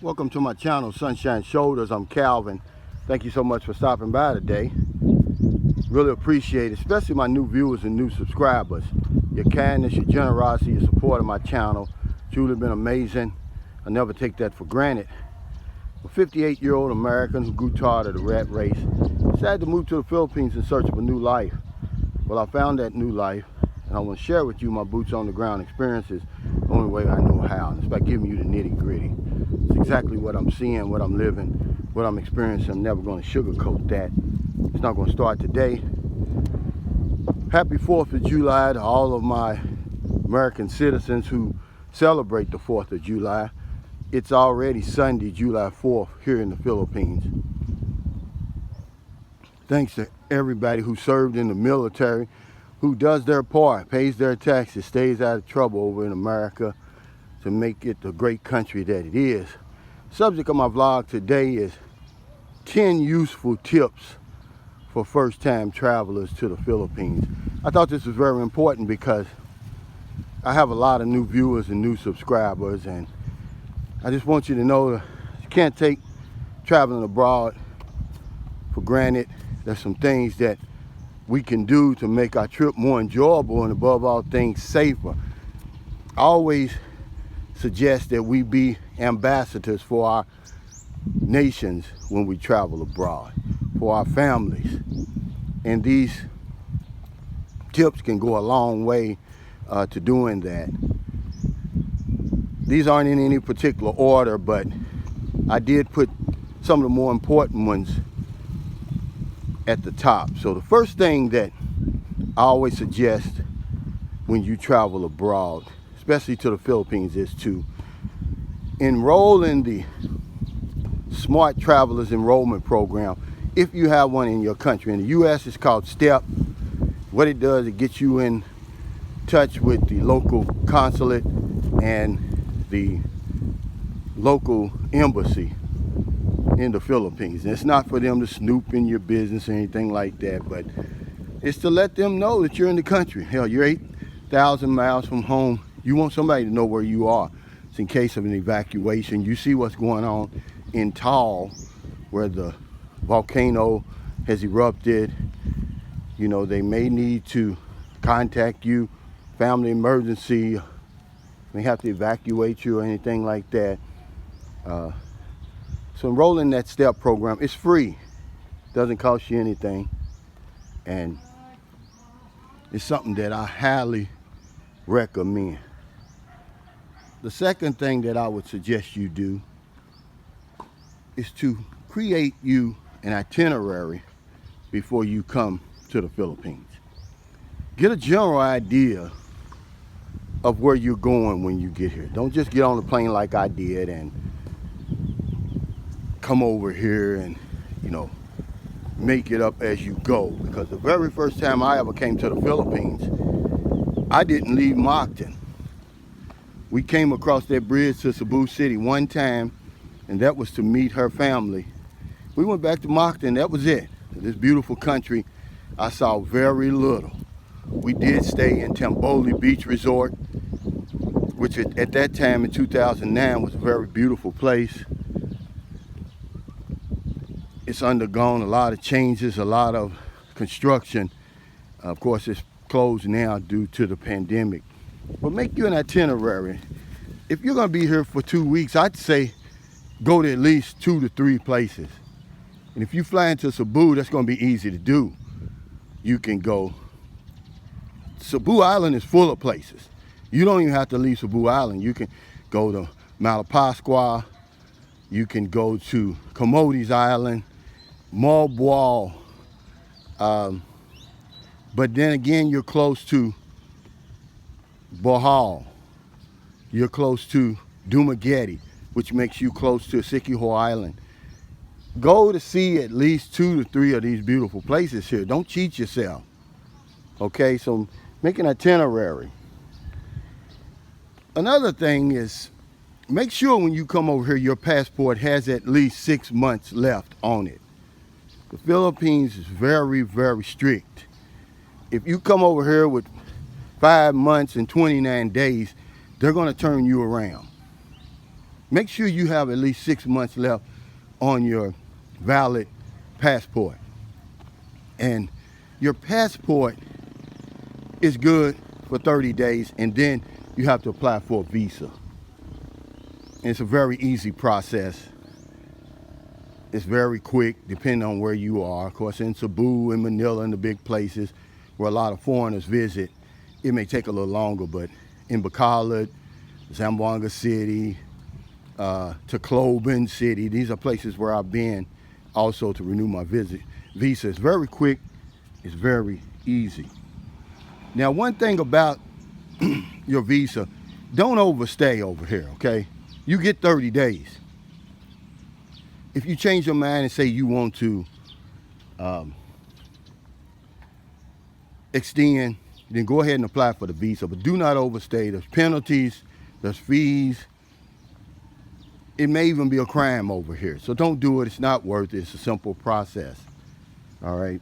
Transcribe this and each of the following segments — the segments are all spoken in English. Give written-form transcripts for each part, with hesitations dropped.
Welcome to my channel, Sunshine Shoulders. I'm Calvin. Thank you so much for stopping by today. Really appreciate it, especially my new viewers and new subscribers. Your kindness, your generosity, your support of my channel, truly been amazing. I never take that for granted. A 58-year-old American who grew tired of the rat race decided to move to the Philippines in search of a new life. Well, I found that new life, and I want to share with you my boots on the ground experiences the only way I know how, and it's by giving you the nitty-gritty. It's exactly what I'm seeing, what I'm living, what I'm experiencing. I'm never going to sugarcoat that. It's not going to start today. Happy 4th of July to all of my American citizens who celebrate the 4th of July. It's already Sunday, July 4th here in the Philippines. Thanks to everybody who served in the military, who does their part, pays their taxes, stays out of trouble over in America to make it the great country that it is. Subject of my vlog today is 10 useful tips for first-time travelers to the Philippines. I thought this was very important because I have a lot of new viewers and new subscribers, and I just want you to know that you can't take traveling abroad for granted. There's some things that we can do to make our trip more enjoyable and, above all things, safer. I always suggest that we be ambassadors for our nations when we travel abroad, for our families. And these tips can go a long way to doing that. These aren't in any particular order, but I did put some of the more important ones at the top. So the first thing that I always suggest when you travel abroad, especially to the Philippines, is to enroll in the Smart Travelers Enrollment Program if you have one in your country. In the U.S. it's called STEP. What it does, it gets you in touch with the local consulate and the local embassy in the Philippines. And it's not for them to snoop in your business or anything like that, but it's to let them know that you're in the country. Hell, you're 8,000 miles from home. You want somebody to know where you are. It's in case of an evacuation. You see what's going on in Taal, where the volcano has erupted. You know, they may need to contact you, family emergency, may have to evacuate you or anything like that. So enroll in that STEP program. It's free, doesn't cost you anything, and it's something that I highly recommend. The second thing that I would suggest you do is to create you an itinerary before you come to the Philippines. Get a general idea of where you're going when you get here. Don't just get on the plane like I did and come over here and, you know, make it up as you go. Because the very first time I ever came to the Philippines, I didn't leave Mactan. We came across that bridge to Cebu City one time, and that was to meet her family. We went back to Mactan, that was it. This beautiful country, I saw very little. We did stay in Tamboli Beach Resort, which at that time in 2009 was a very beautiful place. It's undergone a lot of changes, a lot of construction. Of course, it's closed now due to the pandemic. But make you an itinerary. If you're going to be here for 2 weeks, I'd say go to at least 2 to 3 places. And if you fly into Cebu, that's going to be easy to do. You can go. Cebu Island is full of places. You don't even have to leave Cebu Island. You can go to Malapascua. You can go to Camotes Island, Malboal. But then again, you're close to Bohol. You're close to Dumaguete, which makes you close to Siquijor Island. Go to see at least 2 to 3 of these beautiful places here. Don't cheat yourself. Okay, so make an itinerary. Another thing is, make sure when you come over here, your passport has at least 6 months left on it. The Philippines is very, very strict. If you come over here with 5 months and 29 days, they're going to turn you around. make sure you have at least 6 months left on your valid passport. And your passport is good for 30 days, and then you have to apply for a visa. And it's a very easy process. It's very quick, depending on where you are. Of course, in Cebu, in Manila, in the big places where a lot of foreigners visit, it may take a little longer, but in Bacolod, Zamboanga City, Tacloban City, these are places where I've been also to renew my visa. It's very quick, it's very easy. Now, one thing about your visa, don't overstay over here, okay? You get 30 days. If you change your mind and say you want to extend, then go ahead and apply for the visa, but do not overstay. There's penalties, there's fees. It may even be a crime over here. So don't do it, it's not worth it. It's a simple process, all right?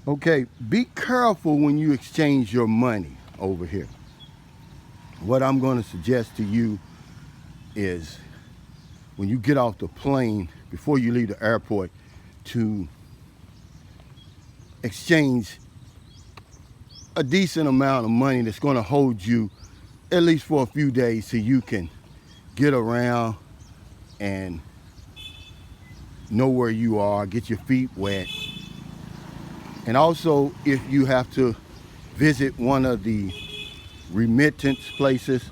Okay, be careful when you exchange your money over here. What I'm gonna suggest to you is when you get off the plane, before you leave the airport, to exchange a decent amount of money that's gonna hold you at least for a few days so you can get around and know where you are, get your feet wet. And also, if you have to visit one of the remittance places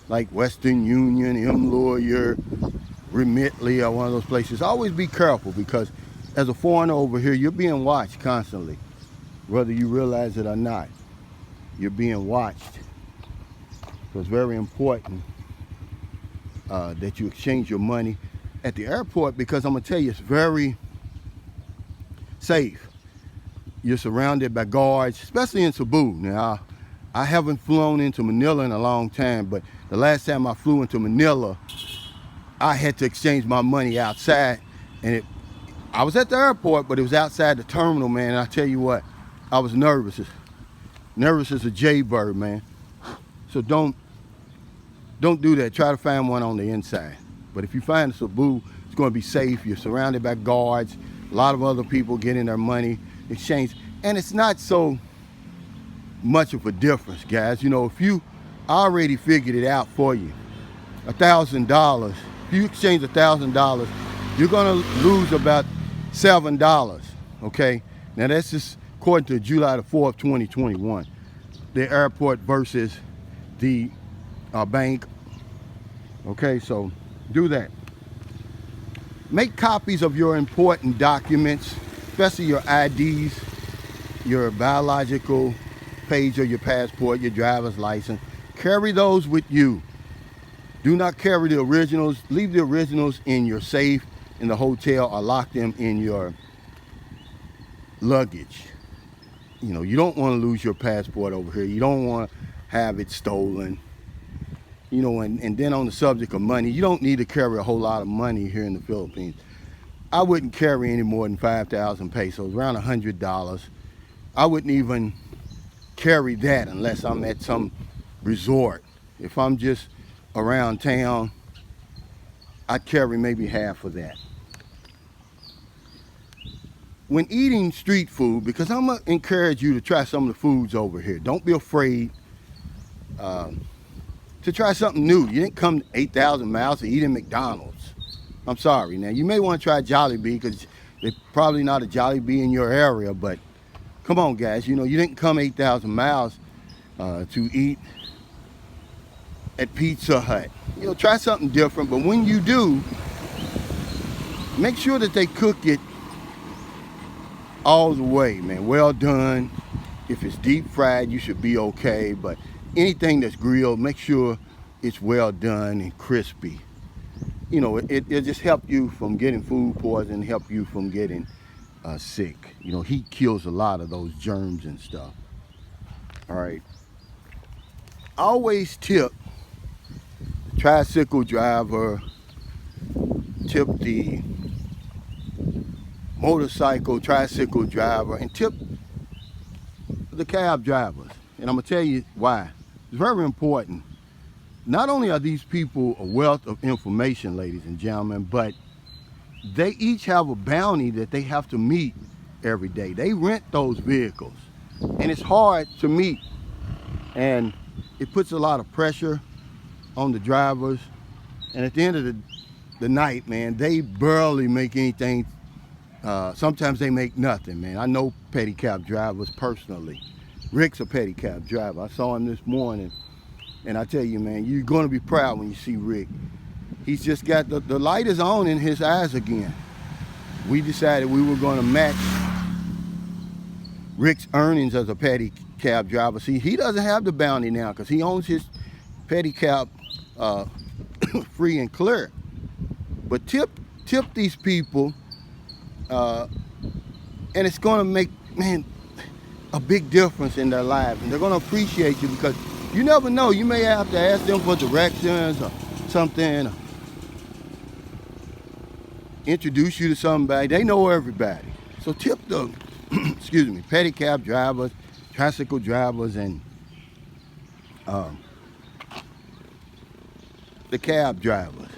like Western Union, M-Lawyer, Remitly, or one of those places, always be careful, because as a foreigner over here, you're being watched constantly, whether you realize it or not. You're being watched. So it's very important that you exchange your money at the airport, because I'm gonna tell you, it's very safe. You're surrounded by guards, especially in Cebu. Now, I haven't flown into Manila in a long time, but the last time I flew into Manila, I had to exchange my money outside, and I was at the airport, but it was outside the terminal, man. And I tell you what, I was nervous as a jaybird, man. So don't do that. Try to find one on the inside. But if you find a Cebu, it's going to be safe. You're surrounded by guards, a lot of other people getting their money exchanged, and it's not so much of a difference, guys. You know, if you already figured it out for you, $1,000, if you exchange $1,000, you're going to lose about $7, okay? Now, that's just according to July the 4th, 2021. The airport versus the bank. Okay, so do that. Make copies of your important documents, especially your IDs, your biological page of your passport, your driver's license. Carry those with you. Do not carry the originals. Leave the originals in your safe in the hotel, or lock them in your luggage. You know, you don't want to lose your passport over here. You don't want to have it stolen. You know, and then on the subject of money, you don't need to carry a whole lot of money here in the Philippines. I wouldn't carry any more than 5,000 pesos, around $100. I wouldn't even carry that unless I'm at some resort. If I'm just around town, I'd carry maybe half of that. When eating street food, because I'm gonna encourage you to try some of the foods over here. Don't be afraid to try something new. You didn't come 8,000 miles to eat in McDonald's. I'm sorry. Now, you may want to try Jollibee, because there's probably not a Jollibee in your area, but come on, guys. You know, you didn't come 8,000 miles to eat at Pizza Hut. You know, try something different, but when you do, make sure that they cook it all the way, man. Well done. If it's deep fried, you should be okay, but anything that's grilled, make sure it's well done and crispy. You know, it'll just help you from getting food poisoning, help you from getting sick. You know, heat kills a lot of those germs and stuff. All right. Always tip the tricycle driver, tip the motorcycle, tricycle driver, and tip the cab drivers. And I'm gonna tell you why. It's very important not only are these people a wealth of information, ladies and gentlemen, but they each have a bounty that they have to meet every day. They rent those vehicles, and it's hard to meet, and it puts a lot of pressure on the drivers. And at the end of the night, man, they barely make anything. Sometimes they make nothing, man. I know pedicab drivers personally. Rick's a pedicab driver. I saw him this morning, and I tell you, man, you're going to be proud when you see Rick. He's just got the light is on in his eyes again. We decided we were going to match Rick's earnings as a pedicab driver. See, he doesn't have the bounty now because he owns his pedicab free and clear. But tip these people, and it's going to make, man, a big difference in their lives, and they're going to appreciate you, because you never know, you may have to ask them for directions or something, or introduce you to somebody. They know everybody. So tip the excuse me, pedicab drivers, tricycle drivers, and the cab drivers.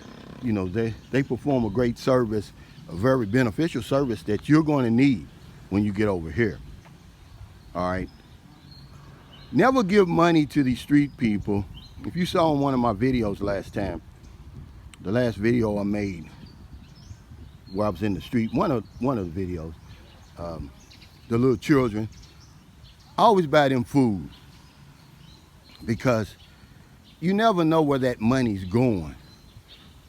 You know, they perform a great service, a very beneficial service that you're going to need when you get over here. All right. Never give money to these street people. If you saw in one of my videos last time, the last video I made where I was in the street, one of the videos, the little children, I always buy them food, because you never know where that money's going.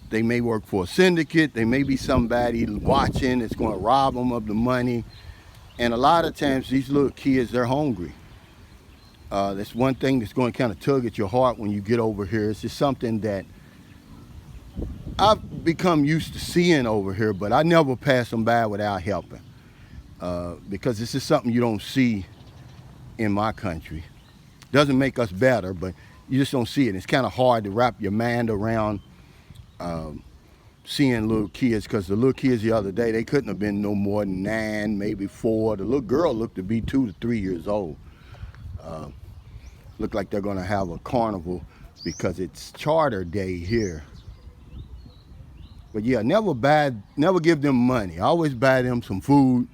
They may work for a syndicate. They may be somebody watching that's going to rob them of the money. And a lot of times these little kids, they're hungry. That's one thing that's going to kind of tug at your heart when you get over here. It's just something that I've become used to seeing over here, but I never pass them by without helping. Because this is something you don't see in my country. Doesn't make us better, but you just don't see it. It's kind of hard to wrap your mind around seeing little kids, because the little kids the other day, they couldn't have been no more than 9, maybe 4. The little girl looked to be 2 to 3 years old. Looked like they're going to have a carnival because it's charter day here. But yeah, never give them money. I always buy them some food,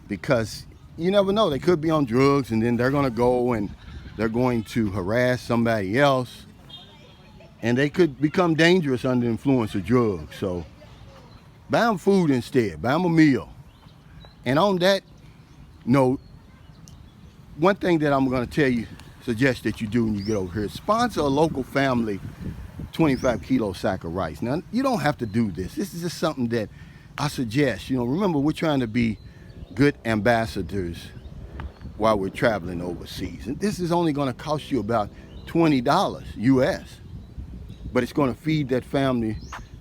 because you never know, they could be on drugs, and then they're going to go and they're going to harass somebody else, and they could become dangerous under the influence of drugs. So buy them food instead, buy them a meal. And on that note, one thing that I'm going to suggest that you do when you get over here, sponsor a local family 25-kilo sack of rice. Now, you don't have to do this. This is just something that I suggest. You know, remember, we're trying to be good ambassadors while we're traveling overseas. And this is only going to cost you about $20 US. But it's going to feed that family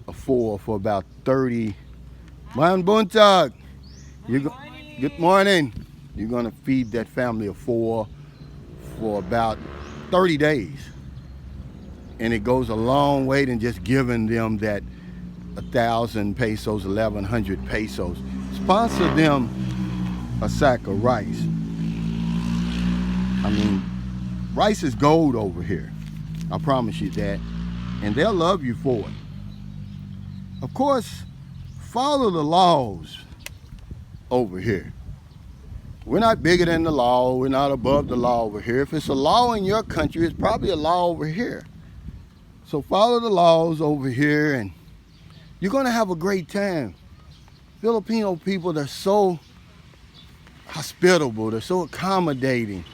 of 4 for about 30. Man Buntag. Good morning. You're going to feed that family of 4 for about 30 days. And it goes a long way than just giving them that 1,000 pesos, 1,100 pesos. Sponsor them a sack of rice. I mean, rice is gold over here. I promise you that. And they'll love you for it. Of course, follow the laws over here. We're not bigger than the law. We're not above the law over here. If it's a law in your country, it's probably a law over here. So follow the laws over here, and you're going to have a great time. Filipino people, they're so hospitable. They're so accommodating.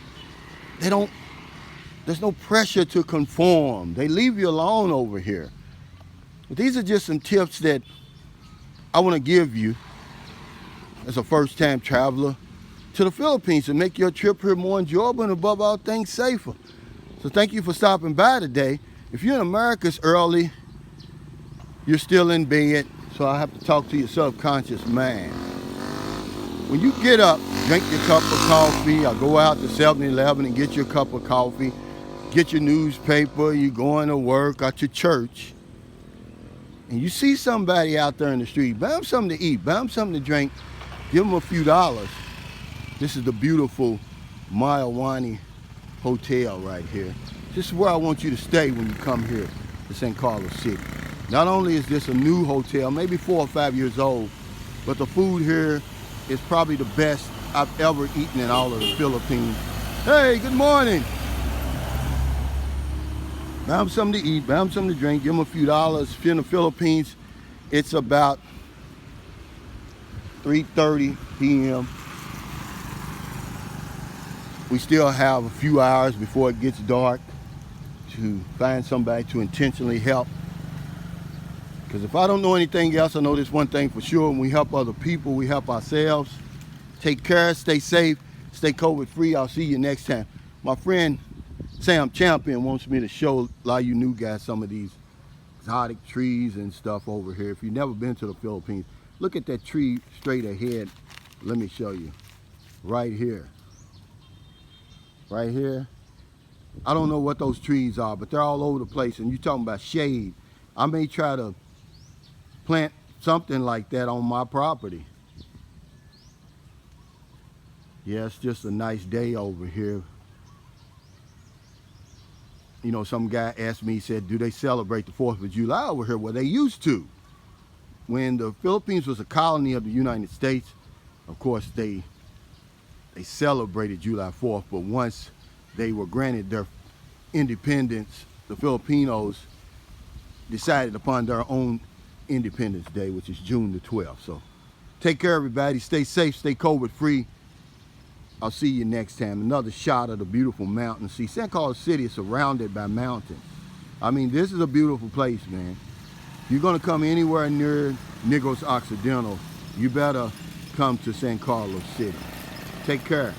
There's no pressure to conform. They leave you alone over here. But these are just some tips that I want to give you as a first-time traveler to the Philippines to make your trip here more enjoyable and, above all things, safer. So thank you for stopping by today. If you're in America, it's early. You're still in bed, so I have to talk to your subconscious mind. When you get up, drink your cup of coffee, or go out to 7-Eleven and get your cup of coffee. Get your newspaper, you're going to work, at your church, and you see somebody out there in the street, buy them something to eat, buy them something to drink, give them a few dollars. This is the beautiful Mayawani Hotel right here. This is where I want you to stay when you come here to San Carlos City. Not only is this a new hotel, maybe 4 or 5 years old, but the food here is probably the best I've ever eaten in all of the Philippines. Hey, good morning. Buy them something to eat, buy them something to drink, give them a few dollars. If you're in the Philippines, it's about 3:30 p.m. We still have a few hours before it gets dark to find somebody to intentionally help. Because if I don't know anything else, I know this one thing for sure. When we help other people, we help ourselves. Take care, stay safe, stay COVID free. I'll see you next time. My friend Sam Champion wants me to show a lot of you new guys some of these exotic trees and stuff over here. If you've never been to the Philippines, look at that tree straight ahead. Let me show you. Right here. Right here. I don't know what those trees are, but they're all over the place. And you're talking about shade. I may try to plant something like that on my property. Yeah, it's just a nice day over here. You know, some guy asked me, he said, do they celebrate the 4th of July over here? Well, they used to. When the Philippines was a colony of the United States, of course, they celebrated July 4th, but once they were granted their independence, the Filipinos decided upon their own Independence Day, which is June the 12th. So take care, everybody. Stay safe, stay COVID free. I'll see you next time. Another shot of the beautiful mountains. See, San Carlos City is surrounded by mountains. I mean, this is a beautiful place, man. If you're gonna come anywhere near Negros Occidental, you better come to San Carlos City. Take care.